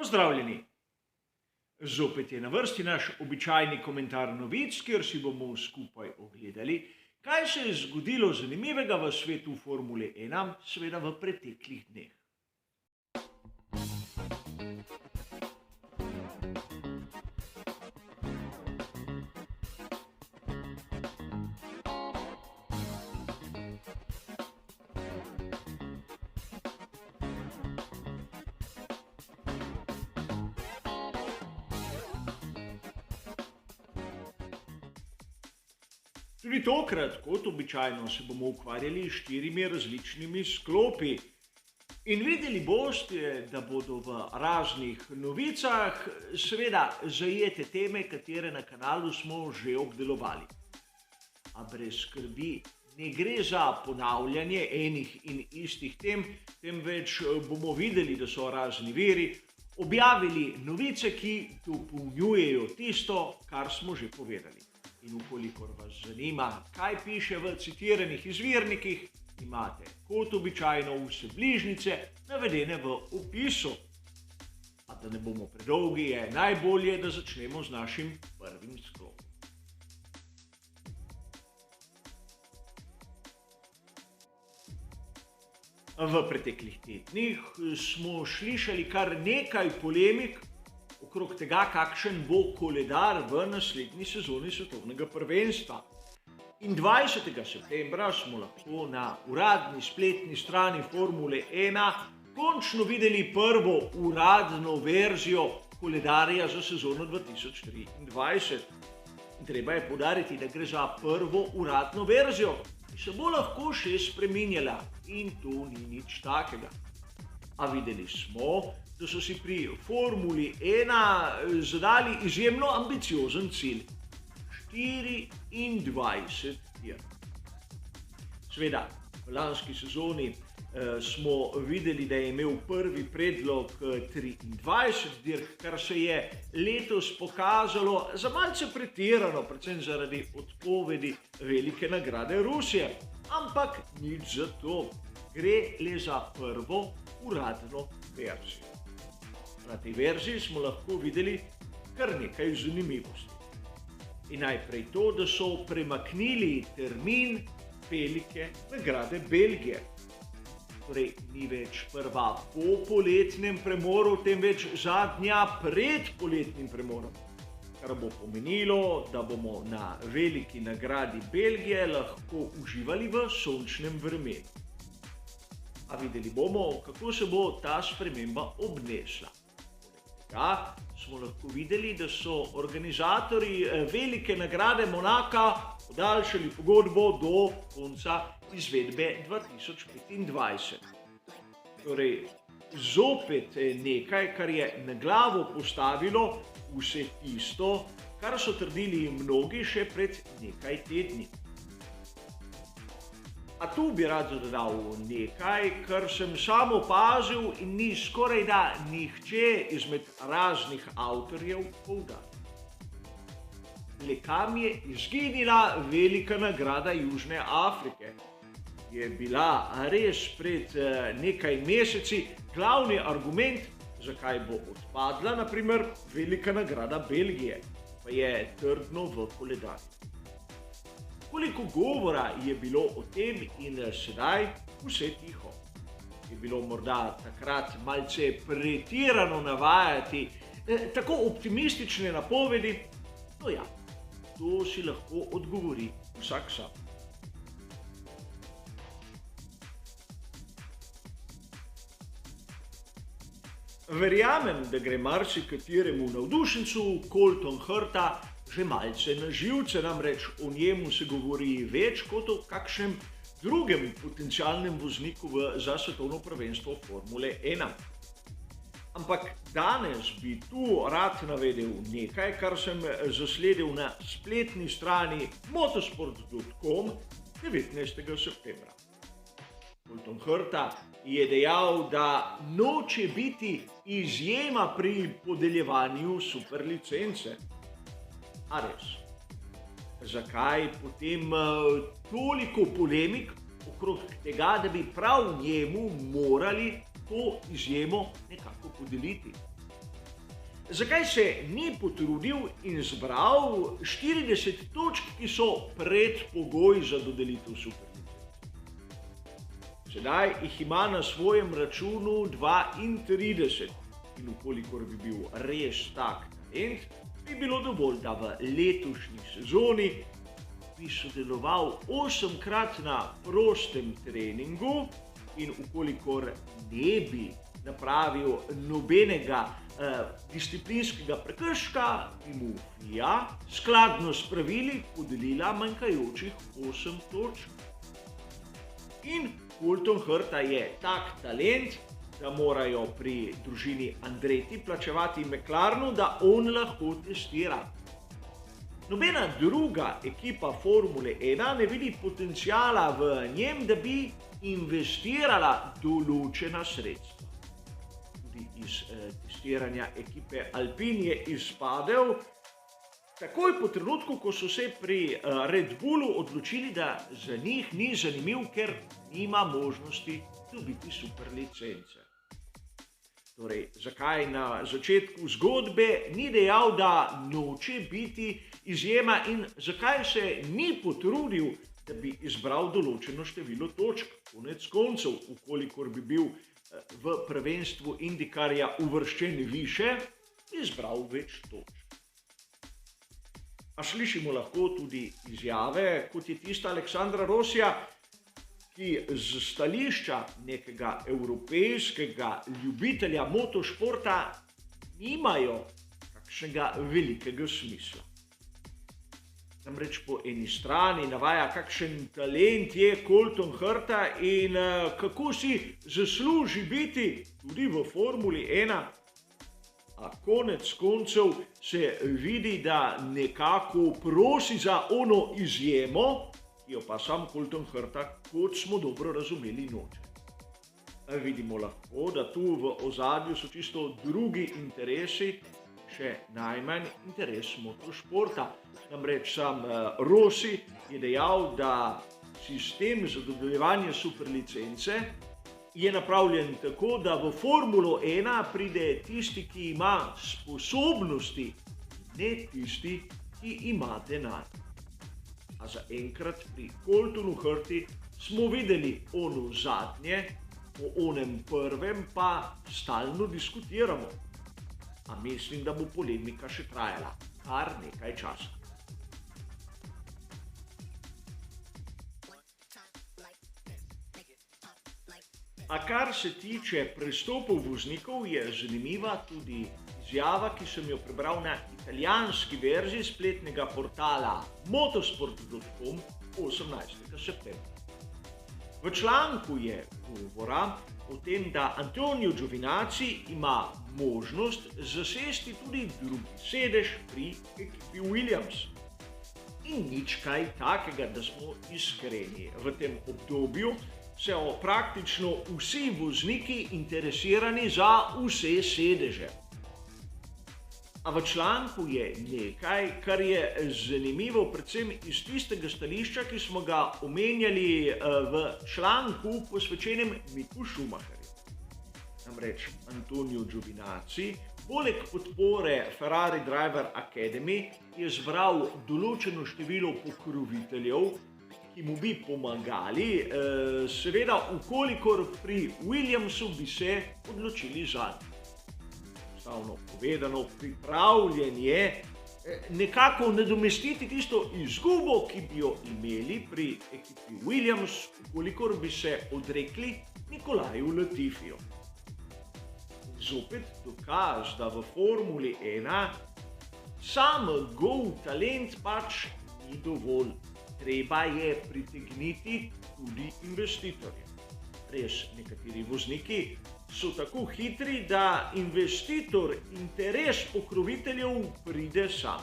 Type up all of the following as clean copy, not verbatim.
Pozdravljeni! Zopet je na vrsti naš običajni komentar novic, kjer si bomo skupaj ogledali, kaj se je zgodilo zanimivega v svetu Formule 1, seveda v preteklih dneh. Tudi tokrat, kot običajno, se bomo ukvarjali s 4 različnimi sklopi. In videli boste, da bodo v raznih novicah seveda zajete teme, katere na kanalu smo že obdelovali. A brez skrbi, ne gre za ponavljanje enih in istih tem, temveč bomo videli, da so razni viri objavili novice, ki dopolnjujejo tisto, kar smo že povedali. In ukolikor vas zanima, kaj piše v citiranih izvirnikih, imate kot običajno vse bližnjice navedene v opisu. A da ne bomo predolgi, je najbolje, da začnemo z našim prvim sklopom. V preteklih tednih smo slišali kar nekaj polemik okrog tega, kakšen bo koledar v naslednji sezoni svetovnega prvenstva. In 20. septembra smo lahko na uradni spletni strani Formule 1 končno videli prvo uradno verzijo koledarja za sezono 2023. In treba je poudariti, da gre za prvo uradno verzijo, ki se bo lahko še spreminjala, in to ni nič takega. A videli smo, da so si pri Formuli 1 zadali izjemno ambiciozen cilj. 24 dirk. Seveda, v lanski sezoni smo videli, da je imel prvi predlog 23 dirk, kar se je letos pokazalo za malce pretirano, predvsem zaradi odpovedi velike nagrade Rusije. Ampak nič za to. Gre le za prvo uradno verzijo. Na tej verziji smo lahko videli kar nekaj zanimivosti. In najprej to, da so premaknili termin velike nagrade Belgije. Torej, ni več prva po poletnem premoru, temveč zadnja pred poletnim premorom. Kar bo pomenilo, da bomo na veliki nagradi Belgije lahko uživali v sončnem vremenu. A videli bomo, kako se bo ta sprememba obnesla. Ja, smo lahko videli, da so organizatorji velike nagrade Monaka podaljšali pogodbo do konca izvedbe 2025. Torej, zopet nekaj, kar je na glavo postavilo vse tisto, kar so trdili mnogi še pred nekaj tedni. A tu bi rad dodal nekaj, kar sem sam opazil in ni skorajda nihče izmed raznih avtorjev poudaril. Le kam je izginila velika nagrada Južne Afrike? Je bila res pred nekaj meseci glavni argument, zakaj bo odpadla na primer velika nagrada Belgije, pa je trdno v koledarju. Koliko govora je bilo o tem in sedaj vse tiho? Je bilo morda takrat malce pretirano navajati tako optimistične napovedi? No ja, to si lahko odgovori vsak sam. Verjamem, da gre marsikateremu navdušencu Colton Hurta že malce na živce, namreč o njemu se govori več kot o kakšnem drugem potencialnem vozniku za svetovno prvenstvo Formule 1. Ampak danes bi tu rad navedel nekaj, kar sem zasledil na spletni strani motorsport.com 19. septembra. Colton Hurta je dejal, da noče biti izjema pri podeljevanju superlicence. A res? Zakaj potem toliko polemik okrog tega, da bi prav njemu morali to izjemo nekako podeliti? zakaj se ni potrudil in zbral 40 točk, ki so predpogoj za dodelitev superlicenc. Sedaj jih ima na svojem računu 32 in ukolikor bi bil res tak talent, bi bilo dovolj, da v letošnji sezoni bi sodeloval 8-krat na prostem treningu in ukolikor ne bi napravil nobenega disciplinskega prekrška, bi mu FIA skladno s pravili podelila manjkajočih 8 točk. In Colton Herta je tak talent, da morajo pri družini Andretti plačevati McLarenu, da on lahko testira. Nobena druga ekipa Formule 1 ne vidi potenciala v njem, da bi investirala določena sredstva. Tudi iz testiranja ekipe Alpine je izpadel takoj po trenutku, ko so se pri Red Bullu odločili, da za njih ni zanimiv, ker nima možnosti dobiti superlicence. Torej, zakaj na začetku zgodbe ni dejal, da noče biti izjema in zakaj se ni potrudil, da bi izbral določeno število točk. Konec koncev, ukolikor bi bil v prvenstvu IndyCarja uvrščen više, izbral več točk. A slišimo lahko tudi izjave, kot je tista Aleksandra Rossija, ki z stališča nekega evropejskega ljubitelja motošporta nimajo kakšnega velikega smisla. Namreč po eni strani navaja, kakšen talent je Colton Herta in kako si zasluži biti tudi v Formuli 1, a konec koncev se vidi, da nekako prosi za ono izjemo, ki jo pa sam Colton Herta, kot smo dobro razumeli, noče. Vidimo lahko, da tu v ozadju so čisto drugi interesi, še najmanj interes motošporta. Namreč sam Rossi je dejal, da sistem za dodeljevanje superlicence je napravljen tako, da v Formulo 1 pride tisti, ki ima sposobnosti, ne tisti, ki ima denar. A zaenkrat pri Coltonu Herti smo videli ono zadnje, o onem prvem pa stalno diskutiramo. A mislim, da bo polemika še trajala kar nekaj časa. A kar se tiče prestopov voznikov, je zanimiva tudi izjava, ki sem jo prebral na italijanski verziji spletnega portala motosport.com 18. septembra. V članku je govora o tem, da Antonio Giovinazzi ima možnost zasesti tudi drugi sedež pri ekipi Williams. In nič kaj takega, da smo iskreni. V tem obdobju so praktično vsi vozniki interesirani za vse sedeže. A v članku je nekaj, kar je zanimivo predvsem iz tistega stališča, ki smo ga omenjali v članku posvečenem Micku Schumacherju. Namreč Antonio Giovinazzi, poleg podpore Ferrari Driver Academy, je zbral določeno število pokroviteljev, ki mu bi pomagali, seveda, ukolikor pri Williamsu bi se odločili zanj. Stavno povedano, pripravljen je nekako nadomestiti tisto izgubo, ki bi jo imeli pri ekipi Williams, ukolikor bi se odrekli Nikolaju Latifiju. Zopet dokaz, da v Formuli 1 sam gol talent pač ni dovolj. Treba je pritegniti tudi investitorje. Res, nekateri vozniki so tako hitri, da investitor interes pokroviteljev pride sam.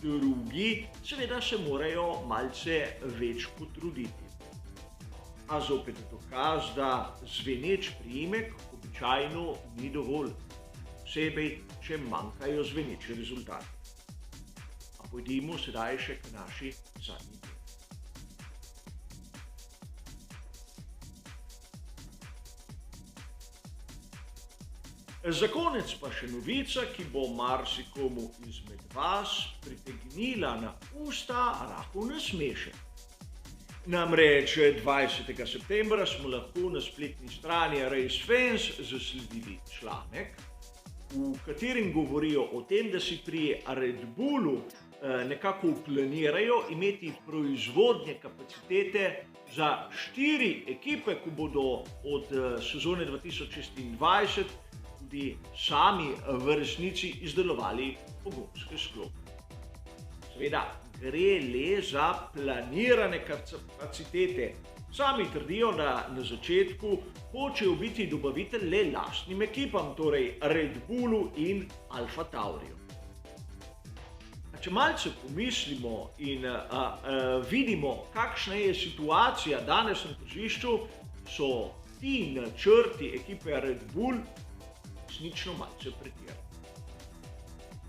Drugi seveda se morajo malce več potruditi. A zopet dokaz, da zveneč priimek običajno ni dovolj, posebej, če manjkajo zveneči rezultati. A pojdimo sedaj še k naši zadnji. Za konec pa še novica, ki bo marsikomu izmed vas pritegnila na usta rahel nasmešek. Namreč 20. septembra smo lahko na spletni strani Race Fans zasledili članek, v katerem govorijo o tem, da si pri Red Bullu nekako planirajo imeti proizvodne kapacitete za 4 ekipe, ko bodo od sezone 2026 tudi sami v resnici izdelovali pogonske sklope. Seveda gre le za planirane kapacitete. Sami trdijo, da na začetku hočejo biti dobavitelj le lastnim ekipam, torej Red Bullu in Alfa Tauriju. Če malce pomislimo in vidimo, kakšna je situacija danes na tržišču, so ti načrti ekipe Red Bull resnično malce pretirani.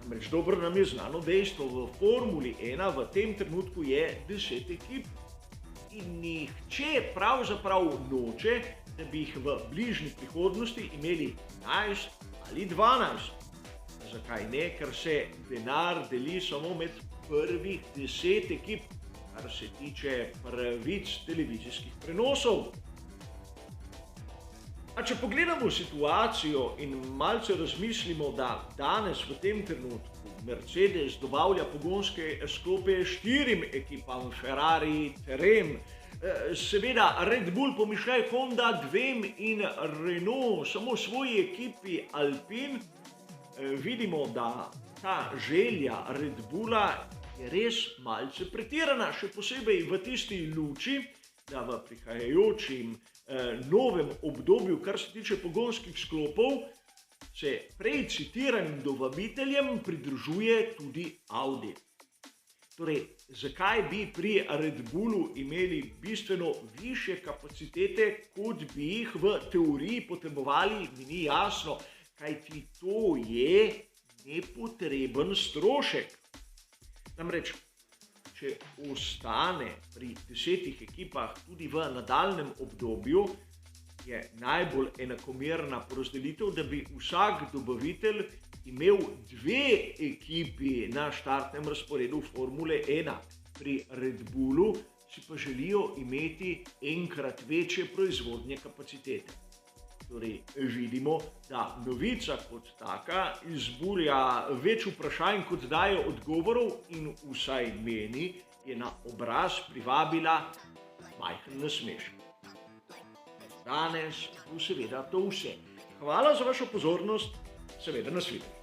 Namreč dobro nam je znano dejstvo, v Formuli 1 v tem trenutku je 10 ekip in nihče pravzaprav noče, da bi jih v bližnji prihodnosti imeli 11 ali 12. Zakaj ne? Ker se denar deli samo med prvih 10 ekip, kar se tiče pravic televizijskih prenosov. A če pogledamo situacijo in malce razmislimo, da danes v tem trenutku Mercedes dobavlja pogonske sklope 4 ekipam, Ferrari, Terem, seveda Red Bull, pomišljaj, Honda 2 in Renault samo svoji ekipi Alpine, vidimo, da ta želja Red Bulla je res malce pretirana, še posebej v tisti luči, da v prihajajočim novem obdobju, kar se tiče pogonskih sklopov, se prej citiranim dobaviteljem pridružuje tudi Audi. Torej, zakaj bi pri Red Bullu imeli bistveno višje kapacitete, kot bi jih v teoriji potrebovali, mi ni jasno, kajti to je nepotreben strošek. Namreč, če ostane pri 10 ekipah tudi v nadaljnjem obdobju, je najbolj enakomerna porazdelitev, da bi vsak dobavitelj imel 2 ekipi na štartnem razporedu Formule 1. Pri Red Bullu si pa želijo imeti enkrat večje proizvodnje kapacitete. Torej, vidimo, da novica kot taka izbulja več vprašanj, kot daje odgovorov in vsaj meni je na obraz privabila majhen nasmešek. Danes bo seveda to vse. Hvala za vašo pozornost, seveda nasvidenje.